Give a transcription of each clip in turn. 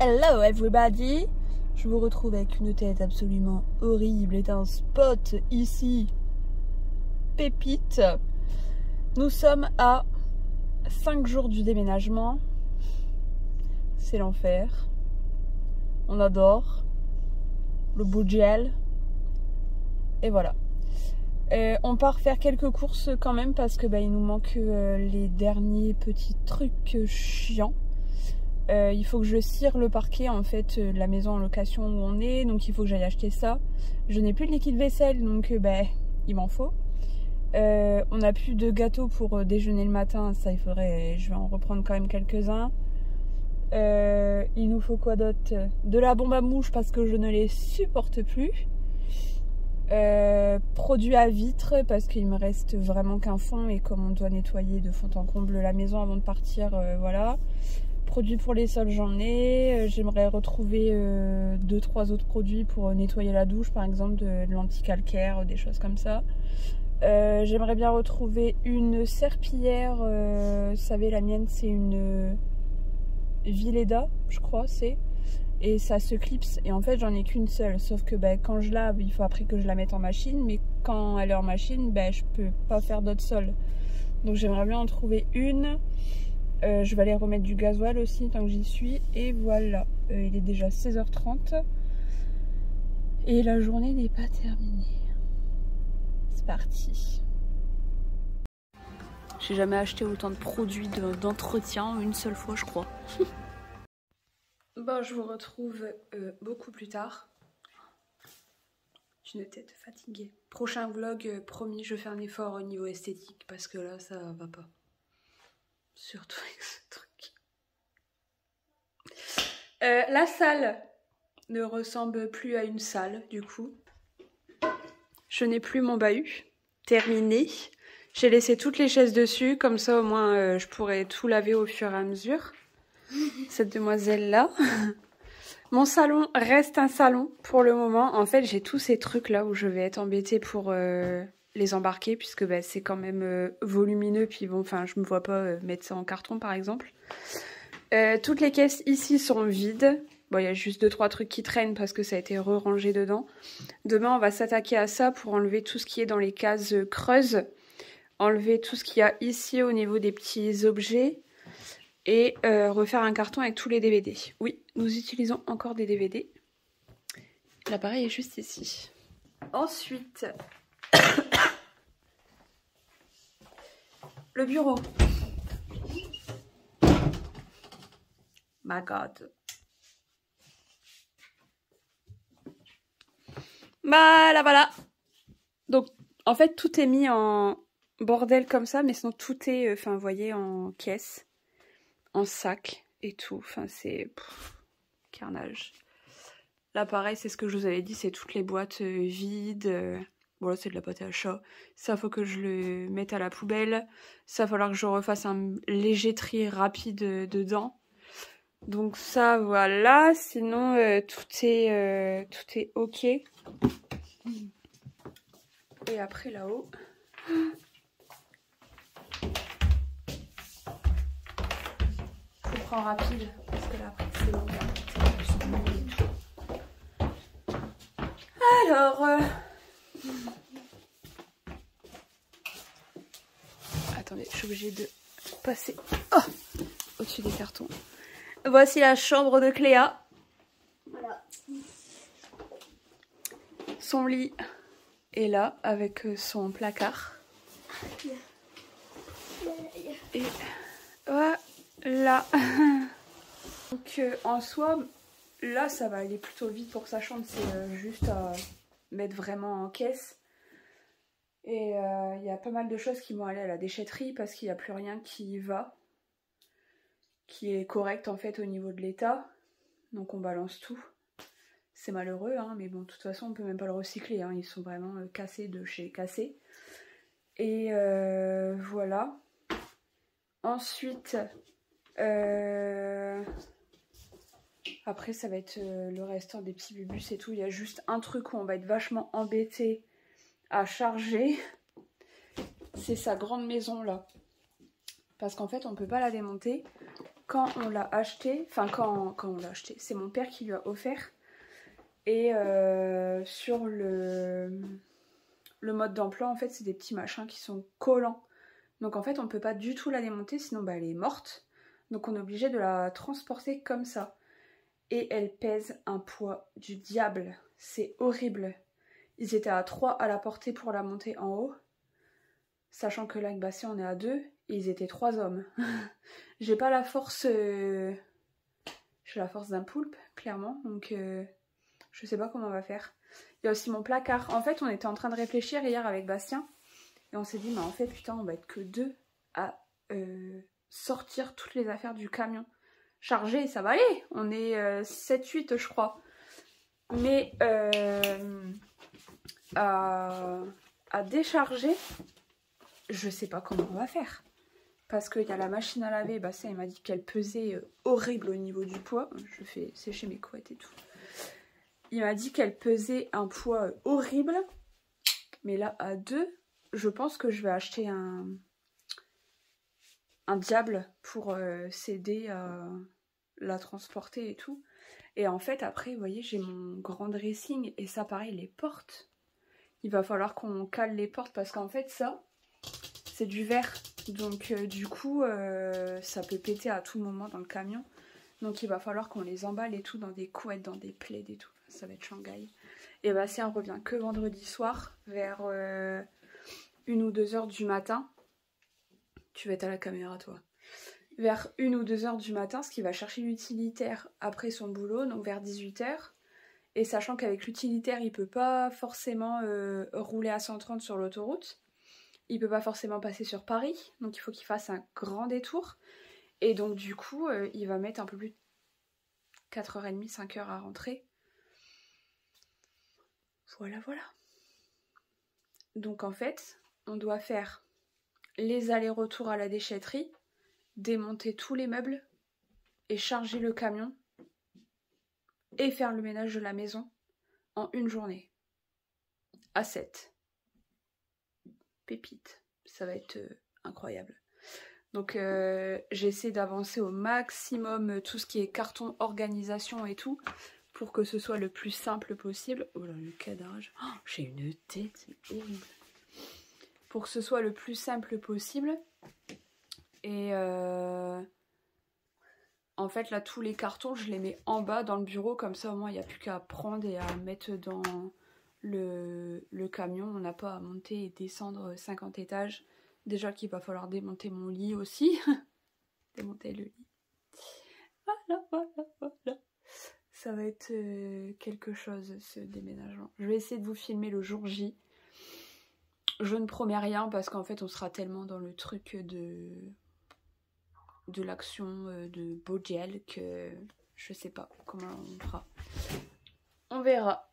Hello everybody! Je vous retrouve avec une tête absolument horrible et un spot ici. Pépite. Nous sommes à 5 jours du déménagement. C'est l'enfer. On adore. Le beau gel. Et voilà. On part faire quelques courses quand même parce que il nous manque les derniers petits trucs chiants. Il faut que je cire le parquet en fait de la maison en location où on est, donc il faut que j'aille acheter ça. Je n'ai plus de liquide vaisselle, donc il m'en faut. On n'a plus de gâteaux pour déjeuner le matin, ça il faudrait, je vais en reprendre quand même quelques-uns. Il nous faut quoi d'autre? De la bombe à mouche parce que je ne les supporte plus. Produits à vitre parce qu'il me reste vraiment qu'un fond et comme on doit nettoyer de fond en comble la maison avant de partir, voilà. Produits pour les sols j'en ai, j'aimerais retrouver 2-3 autres produits pour nettoyer la douche par exemple, de l'anti-calcaire, des choses comme ça. J'aimerais bien retrouver une serpillière, vous savez la mienne c'est une Vileda je crois c'est, et ça se clipse et en fait j'en ai qu'une seule, sauf que quand je lave il faut après que je la mette en machine, mais quand elle est en machine je peux pas faire d'autres sols, donc j'aimerais bien en trouver une. Je vais aller remettre du gasoil aussi tant que j'y suis. Et voilà, il est déjà 16h30 et la journée n'est pas terminée. C'est parti. J'ai jamais acheté autant de produits d'entretien une seule fois je crois. Bon, je vous retrouve beaucoup plus tard. J'ai une tête fatiguée. Prochain vlog, promis, je fais un effort au niveau esthétique parce que là ça va pas. Surtout avec ce truc. La salle ne ressemble plus à une salle du coup. Je n'ai plus mon bahut. Terminé. J'ai laissé toutes les chaises dessus, comme ça au moins je pourrais tout laver au fur et à mesure. Cette demoiselle là. Mon salon reste un salon pour le moment. En fait j'ai tous ces trucs là où je vais être embêtée pour les embarquer puisque c'est quand même volumineux, puis bon, enfin je me vois pas mettre ça en carton par exemple. Toutes les caisses ici sont vides. Bon, il y a juste 2-3 trucs qui traînent parce que ça a été re-rangé dedans. Demain on va s'attaquer à ça pour enlever tout ce qui est dans les cases creuses, enlever tout ce qu'il y a ici au niveau des petits objets et refaire un carton avec tous les DVD. Oui, nous utilisons encore des DVD. L'appareil est juste ici. Ensuite le bureau. My God. Voilà. Donc, en fait, tout est mis en bordel comme ça, mais sinon tout est, vous voyez, en caisse, en sac et tout. Enfin, c'est carnage. Là, pareil, c'est ce que je vous avais dit, c'est toutes les boîtes vides. Bon, là, c'est de la pâte à chat. Ça, faut que je le mette à la poubelle. Ça, va falloir que je refasse un léger tri rapide dedans. Donc ça, voilà. Sinon, tout est ok. Et après, là-haut... Je prends rapide, parce que là, après, c'est long. Alors... Attendez, je suis obligée de passer au-dessus des cartons. Voici la chambre de Cléa. Voilà. Son lit est là avec son placard. Et voilà. Donc en soi, là ça va aller plutôt vite pour sa chambre. C'est juste à mettre vraiment en caisse. Et il y a pas mal de choses qui vont aller à la déchetterie parce qu'il n'y a plus rien qui y va, qui est correct en fait au niveau de l'état. Donc on balance tout. C'est malheureux, hein, mais bon, de toute façon, on peut même pas le recycler. Hein, ils sont vraiment cassés de chez cassés. Et voilà. Ensuite, après, ça va être le restant des petits bubus et tout. Il y a juste un truc où on va être vachement embêté à charger. C'est sa grande maison là. Parce qu'en fait, on peut pas la démonter. quand on l'a acheté, enfin quand on l'a acheté, c'est mon père qui lui a offert. Et sur le mode d'emploi, en fait, c'est des petits machins qui sont collants. Donc en fait, on peut pas du tout la démonter, sinon bah, elle est morte. Donc on est obligé de la transporter comme ça. Et elle pèse un poids du diable. C'est horrible. Ils étaient à 3 à la porter pour la monter en haut. Sachant que là, avec Bastien, on est à 2. Et ils étaient 3 hommes. J'ai pas la force... J'ai la force d'un poulpe, clairement. Donc je sais pas comment on va faire. Il y a aussi mon placard. En fait, on était en train de réfléchir hier avec Bastien. Et on s'est dit, mais en fait, putain, on va être que 2 à sortir toutes les affaires du camion. Chargé, ça va aller. On est 7-8, je crois. Mais à décharger, je sais pas comment on va faire. Parce qu'il y a la machine à laver. Bastien, il m'a dit qu'elle pesait horrible au niveau du poids. Je fais sécher mes couettes et tout. Il m'a dit qu'elle pesait un poids horrible. Mais là, à 2, je pense que je vais acheter un diable pour s'aider à la transporter et tout. Et en fait, après, vous voyez, j'ai mon grand dressing. Et ça, pareil, les portes. Il va falloir qu'on cale les portes parce qu'en fait, ça, c'est du verre. Donc, du coup, ça peut péter à tout moment dans le camion. Donc, il va falloir qu'on les emballe et tout dans des couettes, dans des plaids et tout. Ça va être Shanghai. Et Bastien revient que vendredi soir, vers 1 ou 2 heures du matin. Tu vas être à la caméra, toi. Vers 1 ou 2 heures du matin, ce qui va chercher l'utilitaire après son boulot, donc vers 18 heures. Et sachant qu'avec l'utilitaire, il peut pas forcément rouler à 130 sur l'autoroute. Il peut pas forcément passer sur Paris. Donc il faut qu'il fasse un grand détour. Et donc du coup, il va mettre un peu plus de 4h30, 5h à rentrer. Voilà, voilà. Donc en fait, on doit faire les allers-retours à la déchetterie, démonter tous les meubles et charger le camion et faire le ménage de la maison en une journée. À 7. Pépite. Ça va être incroyable. Donc j'essaie d'avancer au maximum tout ce qui est carton, organisation et tout pour que ce soit le plus simple possible. Oh là, le cadrage. Oh, j'ai une tête, c'est horrible. Pour que ce soit le plus simple possible. Et en fait, là, tous les cartons, je les mets en bas dans le bureau. Comme ça, au moins, il n'y a plus qu'à prendre et à mettre dans le camion. On n'a pas à monter et descendre 50 étages. Déjà qu'il va falloir démonter mon lit aussi. Démonter le lit. Voilà, voilà, voilà. Ça va être quelque chose, ce déménagement. Je vais essayer de vous filmer le jour J. Je ne promets rien parce qu'en fait, on sera tellement dans le truc de l'action de Bojiel que je sais pas comment on fera. On verra.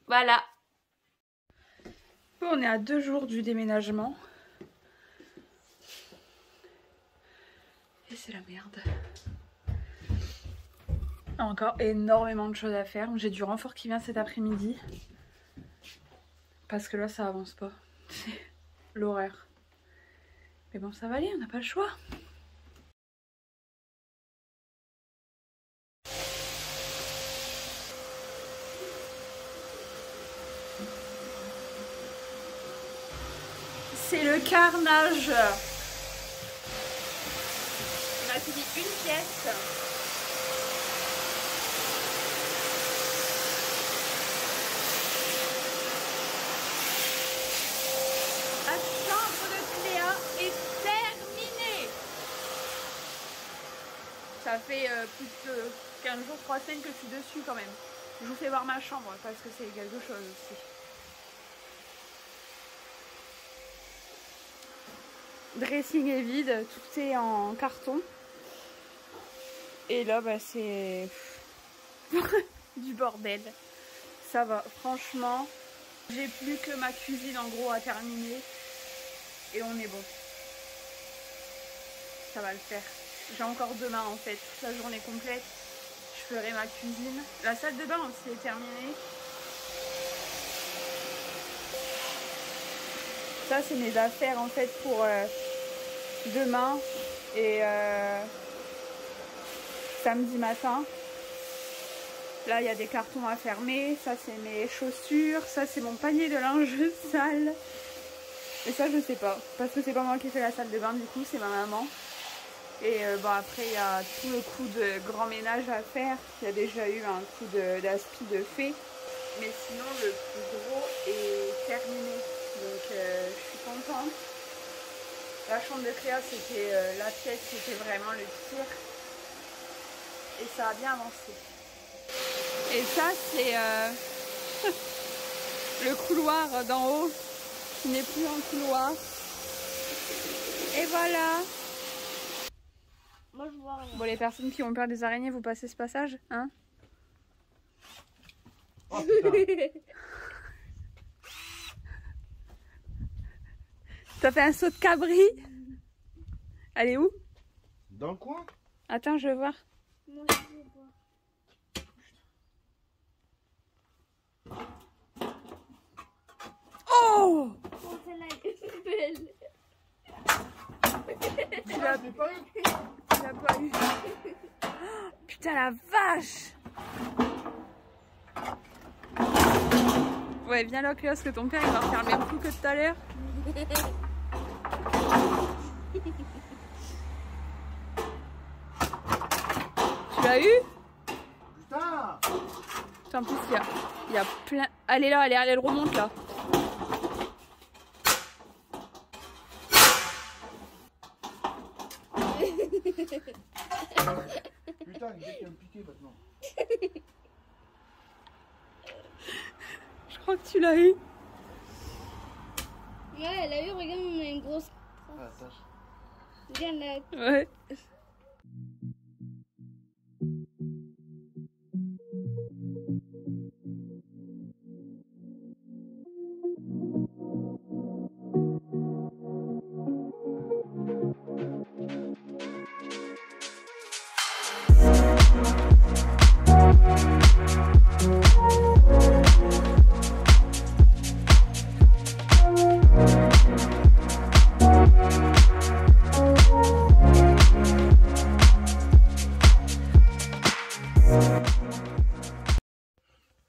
Voilà. Bon, on est à 2 jours du déménagement. Et c'est la merde. Encore énormément de choses à faire. J'ai du renfort qui vient cet après-midi. Parce que là, ça avance pas. C'est l'horreur. Mais bon, ça va aller, on n'a pas le choix. C'est le carnage. On a fini une pièce. La chambre de Cléa est terminée. Ça fait plus de 15 jours, 3 semaines que je suis dessus quand même. Je vous fais voir ma chambre parce que c'est quelque chose aussi. Dressing est vide, tout est en carton. Et là, bah, c'est du bordel. Ça va, franchement. J'ai plus que ma cuisine en gros à terminer. Et on est bon. Ça va le faire. J'ai encore demain en fait, toute la journée complète. Je ferai ma cuisine. La salle de bain aussi est terminée. Ça, c'est mes affaires en fait pour demain. Et samedi matin. Là, il y a des cartons à fermer. Ça, c'est mes chaussures. Ça, c'est mon panier de linge sale. Et ça, je sais pas. Parce que c'est pas moi qui fais la salle de bain, du coup, c'est ma maman. Et bon, après, il y a tout le coup de grand ménage à faire. Il y a déjà eu un coup d'aspi de fait. Mais sinon, le plus gros est terminé. Donc, je suis contente. La chambre de Cléa, c'était la pièce qui était vraiment le pire. Et ça a bien avancé. Et ça, c'est le couloir d'en haut qui n'est plus un couloir. Et voilà. Moi, je vois rien. Bon, les personnes qui ont peur des araignées, vous passez ce passage, hein? Oh, putain. T'as fait un saut de cabri? Elle est où? Dans le coin? Attends, je veux voir. Moi, je veux voir. Oh! Oh, celle-là, elle est belle. Tu l'as pas eu? tu l'as pas eu. Oh, putain, la vache! Ouais, viens là, Cléo, parce que ton père il va refaire le même coup que tout à l'heure. Tu l'as eu? Putain! Putain, en plus, il y a plein. Elle est là, elle remonte là. Putain, il vient de me piquer maintenant. Je crois que tu l'as eu. Ouais, elle a eu, regarde, on a une grosse. Ah, tâche. Regarde là. Ouais.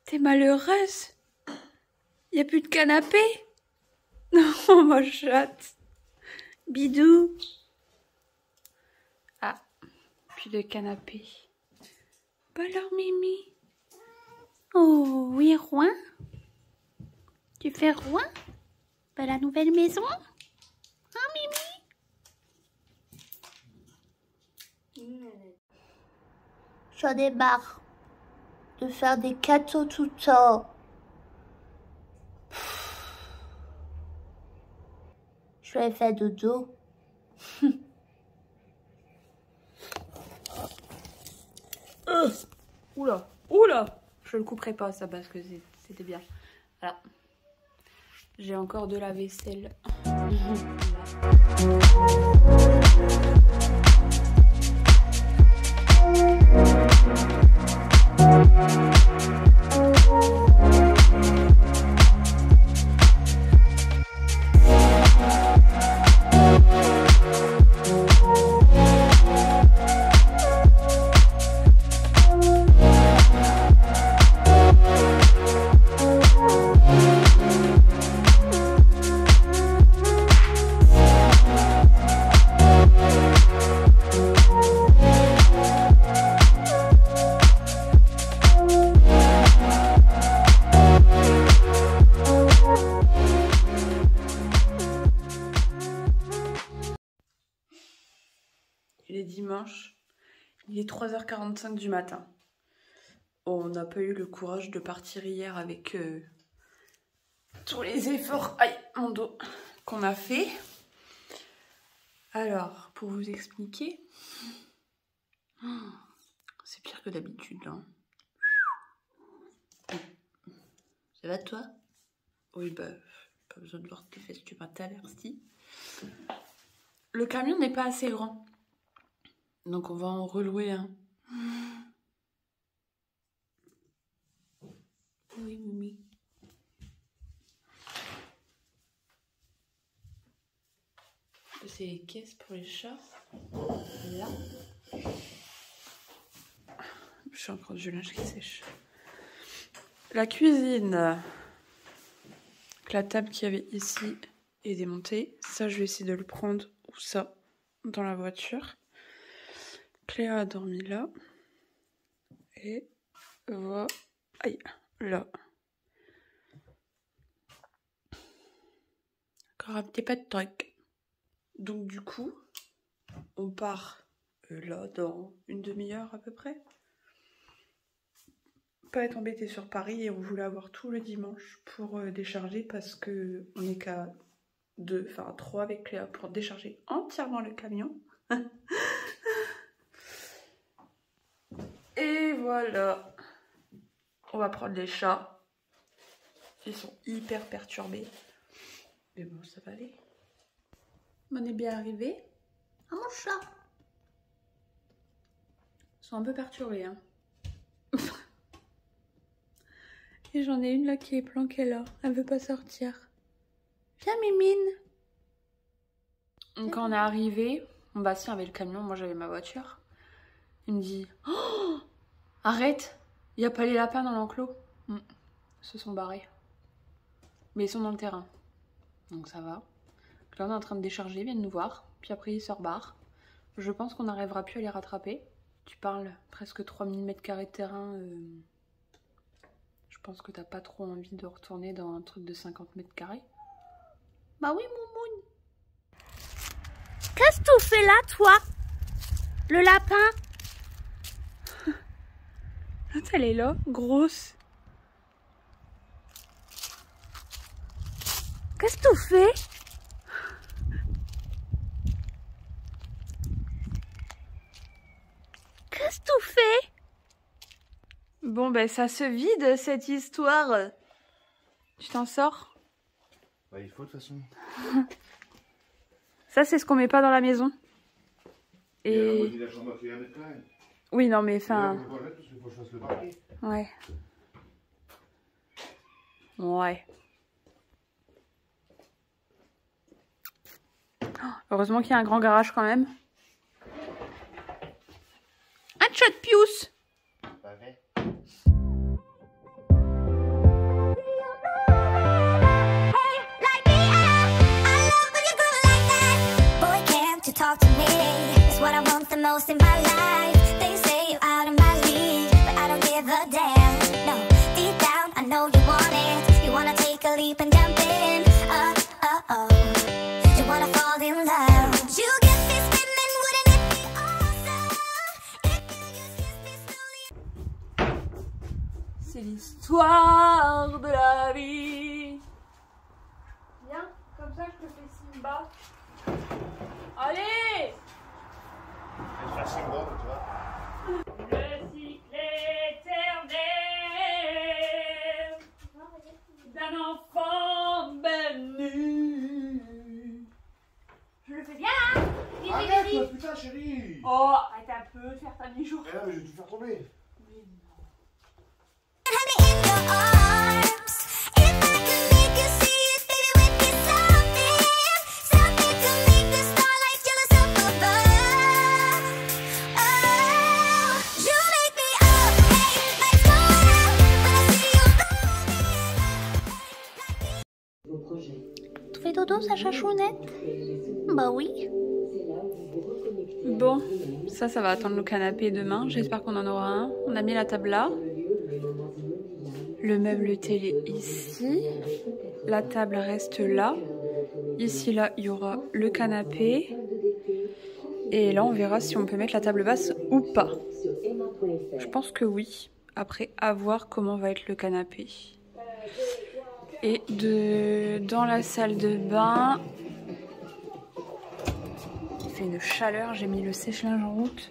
T'es malheureuse? Y a plus de canapé? Non, ma chatte. Bidou. Ah, plus de canapé. Bah alors, Mimi. Oh, oui, Rouen? Tu fais Rouen? Bah, la nouvelle maison? Hein, Mimi? J'en ai marre de faire des cadeaux tout le temps. Je vais faire dodo. Oula, oula! Je le couperai pas ça parce que c'était bien. Voilà. J'ai encore de la vaisselle. Il est dimanche, il est 3h45 du matin. Oh, on n'a pas eu le courage de partir hier avec tous les efforts, aïe, mon dos, qu'on a fait. Alors, pour vous expliquer, c'est pire que d'habitude, hein. Ça va toi? Oui, bah, pas besoin de voir tes fesses, tu m'as tout à l'heure, si. Le camion n'est pas assez grand. Donc on va en relouer un. Oui, Mimi. C'est les caisses pour les chats. Là. J'ai encore du linge qui sèche. La cuisine. Donc, la table qu'il y avait ici est démontée. Ça, je vais essayer de le prendre ou ça dans la voiture. Cléa a dormi là. Et voilà. Aïe, là. Encore un petit peu de truc. Donc du coup, on part là dans une demi-heure à peu près. Pas être embêté sur Paris et on voulait avoir tout le dimanche pour décharger parce que on n'est qu'à 2, enfin 3 avec Cléa pour décharger entièrement le camion. Et voilà. On va prendre les chats. Ils sont hyper perturbés. Mais bon, ça va aller. On est bien arrivé. Ah, mon chat. Ils sont un peu perturbés, hein. Et j'en ai une là qui est planquée là. Elle veut pas sortir. Viens, Mimine. Donc, quand on est arrivé, bah si, avec le camion, moi j'avais ma voiture. Il me dit oh, arrête, il n'y a pas les lapins dans l'enclos. Ils se sont barrés. Mais ils sont dans le terrain. Donc ça va. Donc là on est en train de décharger, ils viennent nous voir. Puis après ils se rebarrent. Je pense qu'on n'arrivera plus à les rattraper. Tu parles presque 3000 m² de terrain. Je pense que t'as pas trop envie de retourner dans un truc de 50 m². Bah oui, Moumoune. Qu'est-ce que tu fais là, toi? Le lapin? Elle est là, grosse. Qu'est-ce que tu fais? Qu'est-ce que tu fais? Bon, ben ça se vide cette histoire. Tu t'en sors? Bah, il faut de toute façon. Ça, c'est ce qu'on met pas dans la maison. Et la chambre à fait 1 mètre quand même. Oui, non, mais enfin. On va le mettre parce qu'il faut que je fasse le parquet. Ouais. Ouais. Oh, heureusement qu'il y a un grand garage quand même. Un chat pious. Pas vrai. Talk to me, it's what I want the most in my life. They say you're out of my league, but I don't give a damn. No, deep down I know you want it. You wanna take a leap and jump in. You wanna fall in love. Would you get this feeling? Wouldn't it be awesome if you just kiss me slowly? C'est l'histoire de la vie. Viens, comme ça je te fais Simba. Allez! Je vais te faire Simba, tu vois. Le cycle éternel d'un enfant béni. Je le fais bien, hein? Arrête, putain, chérie! Oh, arrête un peu de faire ta mi-jour. Eh non, mais je vais tout faire tomber. Have me in your arms. If I could make you see it, baby, with me something to make the starlight jealous up above. Oh, you make me up, hey, lights go out when I see you rolling. Tu fais dodo, sa chachounette? Bah oui. Bon, ça va attendre le canapé demain. J'espère qu'on en aura un. On a mis la table là. Le meuble télé ici. La table reste là. Ici, là, il y aura le canapé. Et là, on verra si on peut mettre la table basse ou pas. Je pense que oui. Après, à voir comment va être le canapé. Et dans la salle de bain, il fait une chaleur. J'ai mis le sèche-linge en route.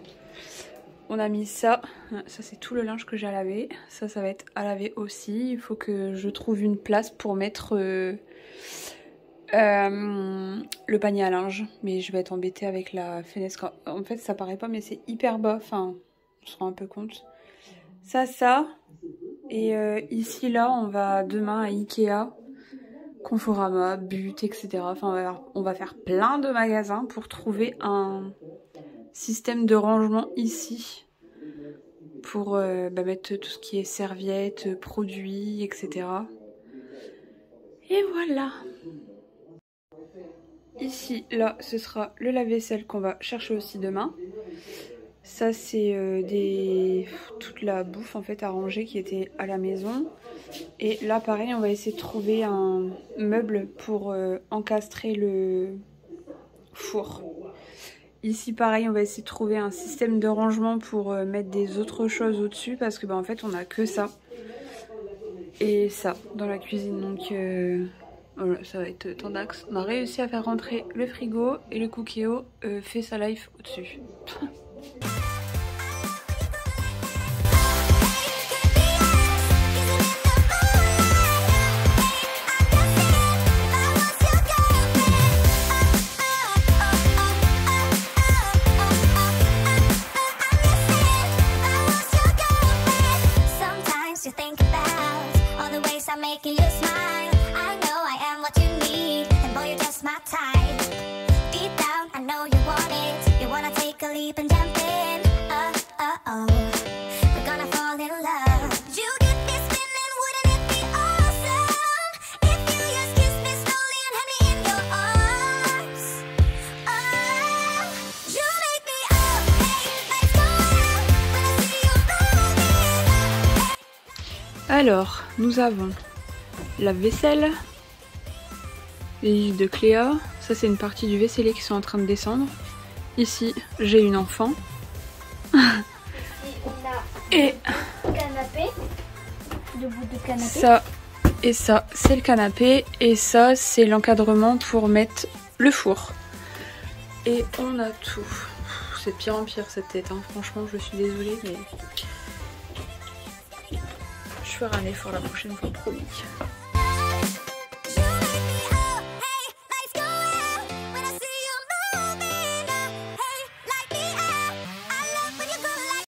On a mis ça. Ça, c'est tout le linge que j'ai à laver. Ça va être à laver aussi. Il faut que je trouve une place pour mettre le panier à linge. Mais je vais être embêtée avec la fenêtre. En fait, ça paraît pas, mais c'est hyper bas. Enfin, on se rend un peu compte. Ça. Et ici, là, on va demain à Ikea, Conforama, But, etc. Enfin, on va faire plein de magasins pour trouver un système de rangement ici pour mettre tout ce qui est serviettes, produits, etc. Et voilà. Ici, là, ce sera le lave-vaisselle qu'on va chercher aussi demain. Ça, c'est toute la bouffe en fait à ranger qui était à la maison. Et là, pareil, on va essayer de trouver un meuble pour encastrer le four. Ici, pareil, on va essayer de trouver un système de rangement pour mettre des autres choses au-dessus parce que en fait, on a que ça et ça dans la cuisine. Donc voilà, ça va être tendax. On a réussi à faire rentrer le frigo et le Cookéo fait sa life au-dessus. You think about all the ways I'm making you smile. I know I am what you need, and boy, you're just my type. Deep down, I know you want it. You wanna take a leap and jump in. Oh, we're gonna fall in love. You get me spinning, wouldn't it be awesome if you just kiss me slowly and have me in your arms? Oh, you make me up, hey, let's go out when I see you moving. Alors, nous avons la vaisselle, les livres de Cléa. Ça, c'est une partie du vaisselier qui sont en train de descendre. Ici, j'ai une enfant. Et Canapé. Deux bouts de canapé. ça et ça, c'est le canapé. Et ça, c'est l'encadrement pour mettre le four. Et on a tout. C'est de pire en pire cette tête, hein. Franchement, je suis désolée, mais je ferai un effort la prochaine fois, promis.